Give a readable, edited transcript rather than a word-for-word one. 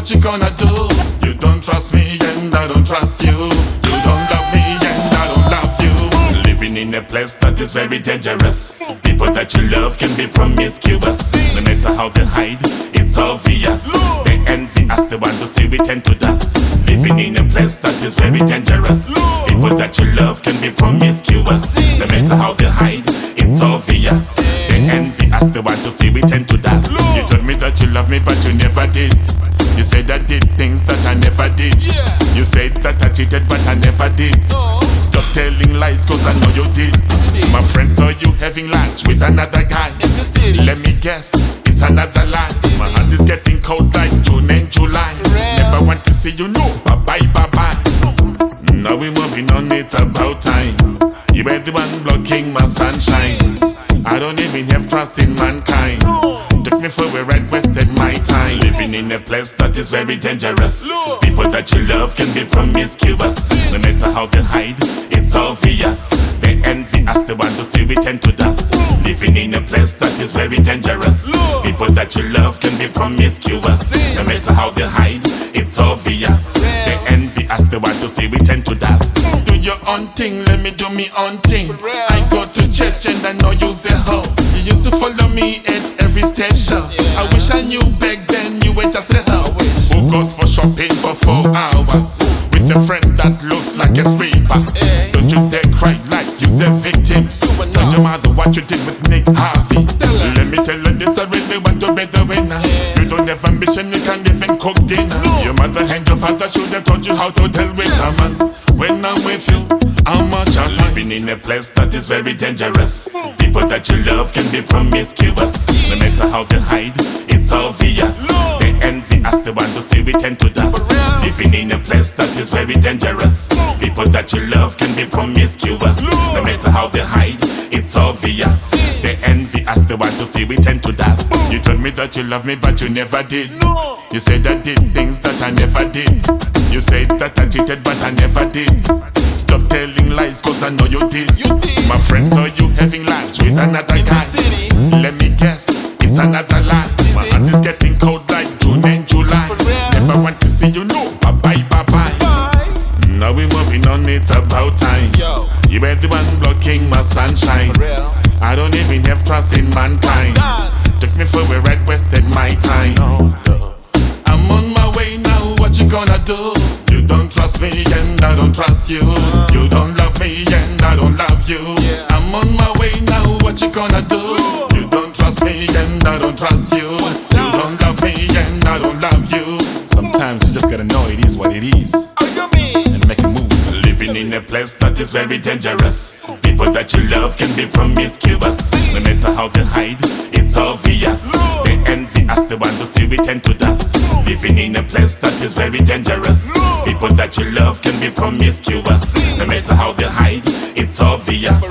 what you gonna do? You don't trust me and I don't trust you. You don't love me and I don't love you. Living in a place that is very dangerous. People that you love can be promiscuous. No matter how they hide, it's obvious. They envy us, they want to see we tend to dust. Living in a place that is very dangerous. People that you love can be promiscuous. No matter how they hide, it's obvious. They envy us, they want to see we tend to dust. You told me that you love me but you never did. You said I did things that I never did. You said that I cheated but I never did. Stop telling lies cause I know you did. My friend saw you having lunch with another guy. Let me guess, it's another lie. My heart is getting cold like June and July. Never want to see you, no, bye bye bye bye. Now we're moving on, it's about time. You were the one blocking my sunshine. I don't even have trust in mankind. Took me for a ride, wasted my time. Living in a place that is very dangerous. People that you love can be promiscuous. No matter how they hide, it's obvious. They envy us, they want to see we tend to dust. Living in a place that is very dangerous. People that you love can be promiscuous. No matter how they hide, it's obvious. They envy us, they want to see we tend to dust. Do your own thing, let me do me own thing. I go to church and I know you say ho. You used to follow me at every station. I wish I knew back then you were just a hoe who goes for shopping for 4 hours with a friend that looks like a stripper. Don't you dare cry like you a victim. Tell your mother what you did with Nick Harvey. Let me tell you this, I really want to be the winner. You don't have ambition, you can't even cook dinner. Your mother and your father should have taught you how to deal with a man. When I'm with you, I'm much out. Living in a place that is very dangerous. People that you love can be promiscuous. No matter how they hide, it's obvious. They envy us, they want to see we tend to dust. Living in a place that is very dangerous. People that you love can be promiscuous. No matter how they hide, it's obvious. They envy us, they want to see we tend to dust. You told me that you love me but you never did. You said I did things that I never did. You said that I cheated but I never did. Stop telling lies cause I know you did. My friend saw you having lunch with another guy. Let me guess, it's another lie. My heart is getting cold like June and July. Never want to see you, no, bye bye bye bye. Now we're moving on, it's about time. You were the one blocking my sunshine. I don't even have trust in mankind. Took me for a ride, wasted my time. I'm on my way now, what you gonna do? You don't trust me and I don't trust you. You don't love me and I don't love you. I'm on my way now, what you gonna do? You don't trust me and I don't trust you. You don't love me and I don't love you. Sometimes you just gotta know it is what it is and make a move. Living in a place that is very dangerous. People that you love can be promiscuous. No matter how they hide, it's obvious. They envy us, they want to see we tend to dust. Living in a place that is very dangerous. People that you love can be promiscuous. No matter how they hide, it's obvious.